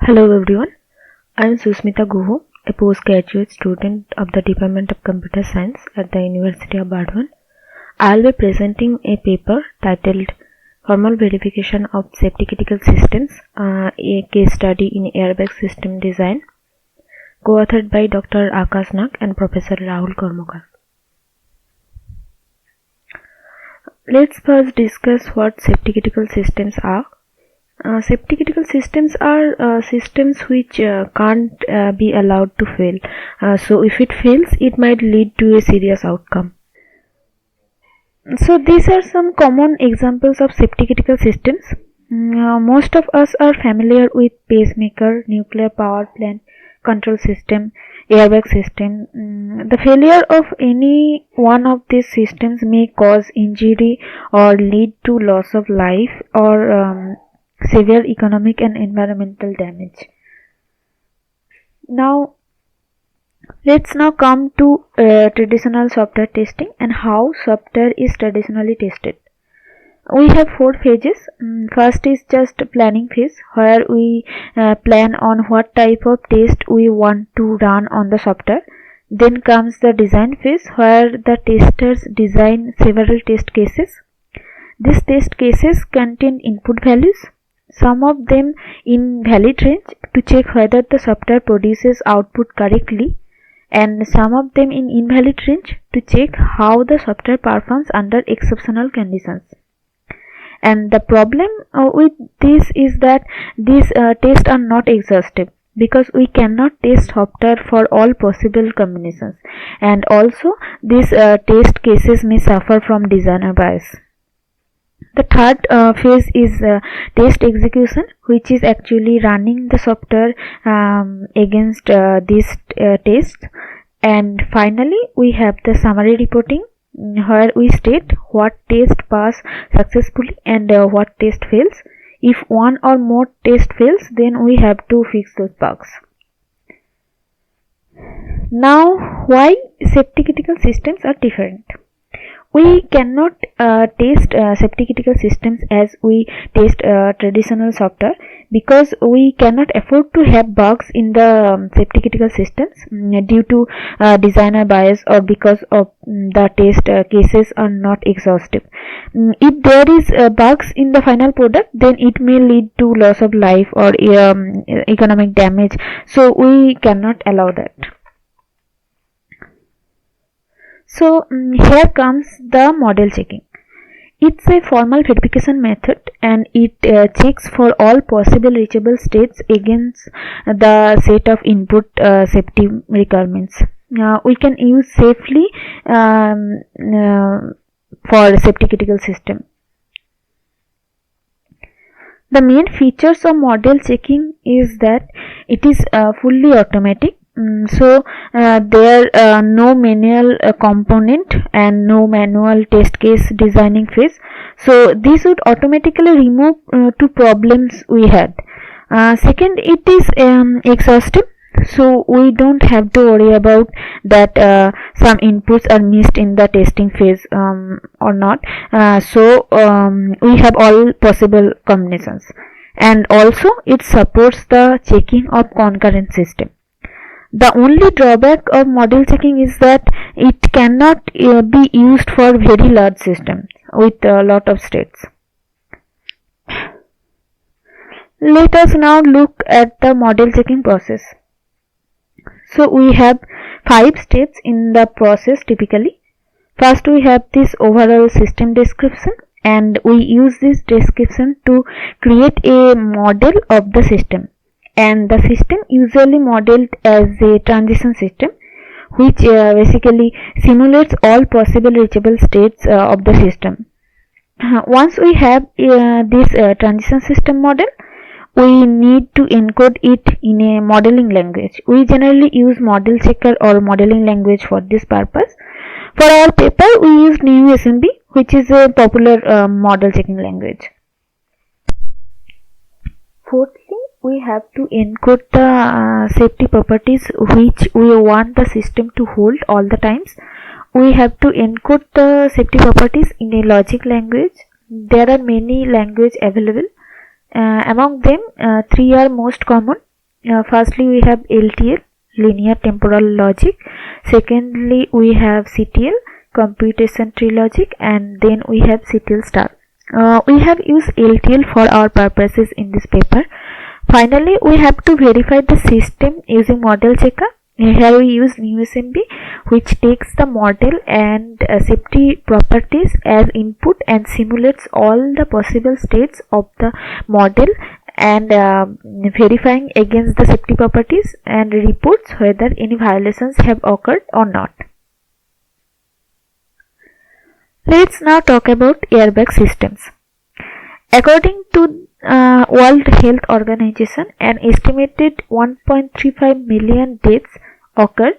Hello everyone, I am Susmita Guho, a postgraduate student of the Department of Computer Science at the University of Bardhaman. I will be presenting a paper titled Formal Verification of Safety Critical Systems, a case study in airbag system design, co-authored by Dr. Akash Nag and Professor Rahul Karmakar. Let's first discuss what safety critical systems are. Safety critical systems are systems which can't be allowed to fail. So if it fails, it might lead to a serious outcome. So these are some common examples of safety critical systems. Most of us are familiar with pacemaker, nuclear power plant, control system, airbag system. The failure of any one of these systems may cause injury or lead to loss of life or severe economic and environmental damage. Now let's come to traditional software testing and how software is traditionally tested. We have 4 phases. First is just planning phase, where we plan on what type of test we want to run on the software. Then comes the design phase, where the testers design several test cases. These test cases contain input values, some of them in valid range to check whether the software produces output correctly, and some of them in invalid range to check how the software performs under exceptional conditions. And the problem with this is that these tests are not exhaustive, because we cannot test software for all possible combinations, and also these test cases may suffer from designer bias. The third phase is test execution, which is actually running the software against these tests. And finally, we have the summary reporting, where we state what test pass successfully and what test fails. If one or more test fails, then we have to fix those bugs. Now, why safety critical systems are different? We cannot test safety critical systems as we test traditional software, because we cannot afford to have bugs in the safety critical systems due to designer bias, or because of the test cases are not exhaustive. If there is bugs in the final product, then it may lead to loss of life or economic damage, so we cannot allow that. So here comes the model checking. It's a formal verification method, and it checks for all possible reachable states against the set of input safety requirements. We can use safely for safety critical system. The main features of model checking is that it is fully automatic. So there are no manual component and no manual test case designing phase. So this would automatically remove 2 problems we had. Second, it is exhaustive, so we don't have to worry about that some inputs are missed in the testing phase or not. So we have all possible combinations, and also it supports the checking of concurrent system. The only drawback of model checking is that it cannot be used for very large systems with a lot of states. Let us now look at the model checking process. So we have 5 steps in the process typically. First, we have this overall system description, and we use this description to create a model of the system. And the system usually modeled as a transition system, which basically simulates all possible reachable states of the system. Once we have this transition system model, we need to encode it in a modeling language. We generally use model checker or modeling language for this purpose. For our paper, we use NeoSMB, which is a popular model checking language. Fourthly, we have to encode the safety properties which we want the system to hold all the times. We have to encode the safety properties in a logic language. There are many languages available. Among them, 3 are most common. Firstly, we have LTL, linear temporal logic. Secondly, we have CTL, computation tree logic, and then we have CTL star. We have used LTL for our purposes in this paper. Finally, we have to verify the system using model checker. Here we use NewSMB, which takes the model and safety properties as input and simulates all the possible states of the model and verifying against the safety properties and reports whether any violations have occurred or not. Let's now talk about airbag systems. According to World Health Organization, an estimated 1.35 million deaths occurred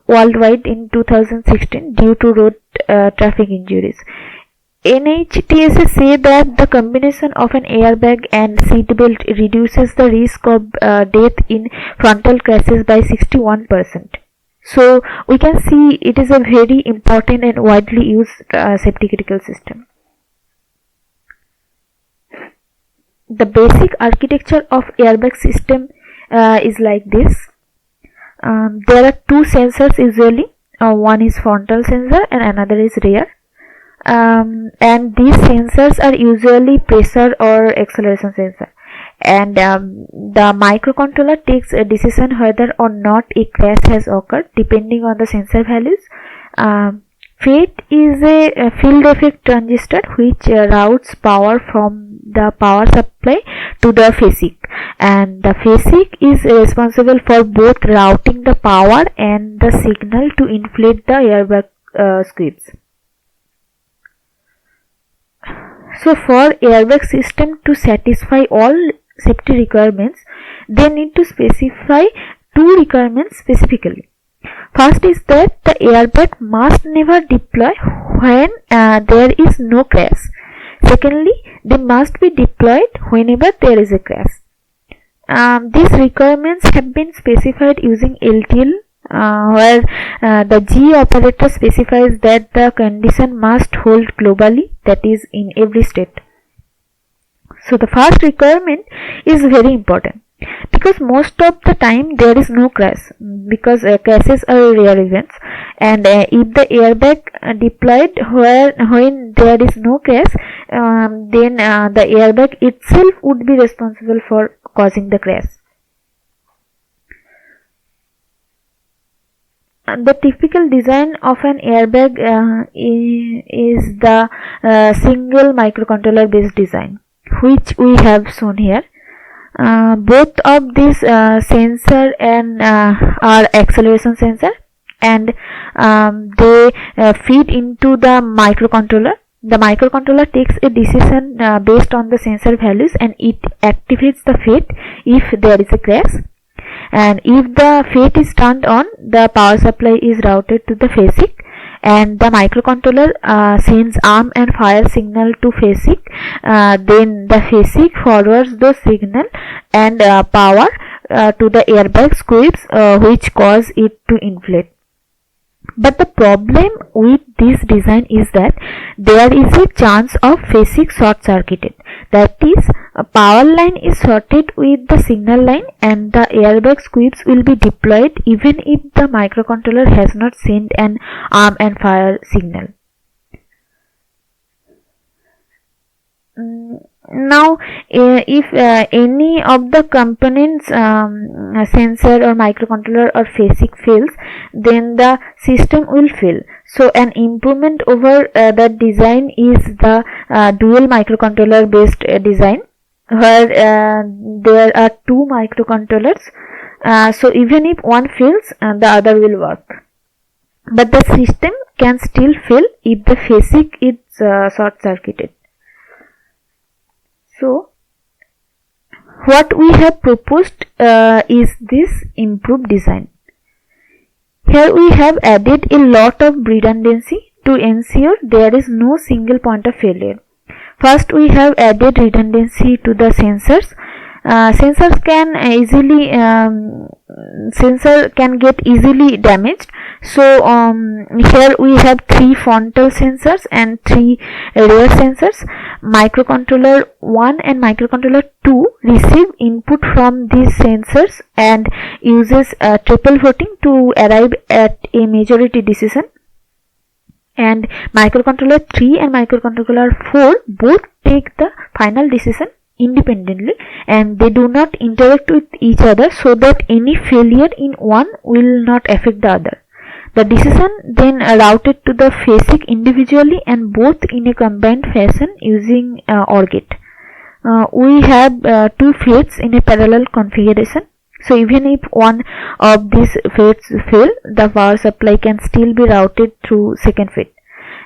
worldwide in 2016 due to road traffic injuries. NHTSA say that the combination of an airbag and seatbelt reduces the risk of death in frontal crashes by 61%. So we can see it is a very important and widely used safety critical system. The basic architecture of airbag system is like this. There are two sensors usually. One is frontal sensor and another is rear. And these sensors are usually pressure or acceleration sensor. And the microcontroller takes a decision whether or not a crash has occurred depending on the sensor values. FET is a field effect transistor which routes power from the power supply to the phasic, and the phasic is responsible for both routing the power and the signal to inflate the airbag squibs. So for airbag system to satisfy all safety requirements, they need to specify two requirements specifically. First is that the airbag must never deploy when there is no crash. Secondly, they must be deployed whenever there is a crash. These requirements have been specified using LTL, where the G operator specifies that the condition must hold globally, that is in every state. So the first requirement is very important because most of the time there is no crash, because crashes are rare events, and if the airbag deployed when there is no crash, then the airbag itself would be responsible for causing the crash. The typical design of an airbag is the single microcontroller based design, which we have shown here. Both of these sensor and are acceleration sensor, and they feed into the microcontroller. The microcontroller takes a decision based on the sensor values, and it activates the FET if there is a crash. And if the FET is turned on, the power supply is routed to the phasic, and the microcontroller sends arm and fire signal to phasic. Then the phasic forwards those signal and power to the airbag squibs, which cause it to inflate. But the problem with this design is that there is a chance of phasic short circuited. That is, a power line is shorted with the signal line, and the airbag squibs will be deployed even if the microcontroller has not sent an arm and fire signal. Now, if any of the components, sensor or microcontroller or phasic fails, then the system will fail. So an improvement over that design is the dual microcontroller based design, where there are two microcontrollers. So even if one fails, the other will work. But the system can still fail if the phasic is short circuited. So what we have proposed is this improved design. Here we have added a lot of redundancy to ensure there is no single point of failure. First, we have added redundancy to the sensors. Sensor can get easily damaged. So here we have 3 frontal sensors and 3 rear sensors. Microcontroller 1 and microcontroller 2 receive input from these sensors and uses triple voting to arrive at a majority decision. And microcontroller 3 and microcontroller 4 both take the final decision independently, and they do not interact with each other, so that any failure in one will not affect the other. The decision then routed to the FASIC individually and both in a combined fashion using OR gate. We have 2 FATEs in a parallel configuration. So even if one of these FATEs fail, the power supply can still be routed through second FATE.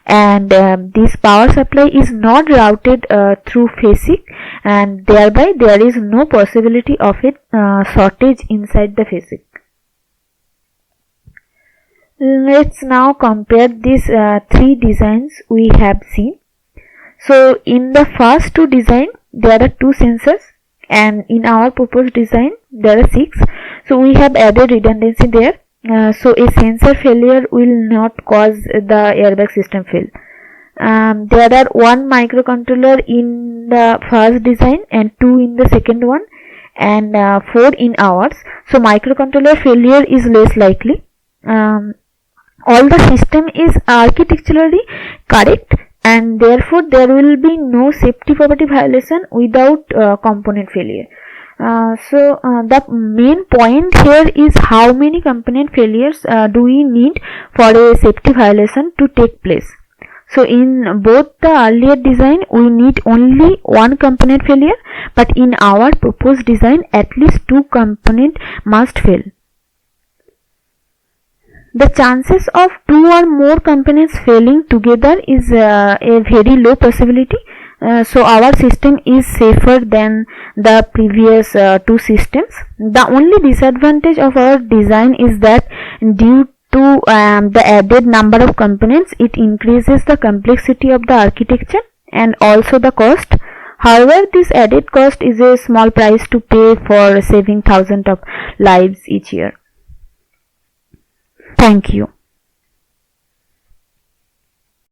And this power supply is not routed through FASIC, and thereby there is no possibility of a shortage inside the FASIC. Let's now compare these 3 designs we have seen. So in the first 2 design there are 2 sensors, and in our proposed design there are 6. So we have added redundancy there. So a sensor failure will not cause the airbag system fail. There are 1 microcontroller in the first design and 2 in the second one, and 4 in ours. So microcontroller failure is less likely. All the system is architecturally correct, and therefore there will be no safety property violation without component failure. So the main point here is how many component failures do we need for a safety violation to take place. So in both the earlier design we need only 1 component failure, but in our proposed design at least 2 components must fail. The chances of 2 or more components failing together is a very low possibility. So our system is safer than the previous 2 systems. The only disadvantage of our design is that due to the added number of components, it increases the complexity of the architecture and also the cost. However, this added cost is a small price to pay for saving thousands of lives each year. Thank you.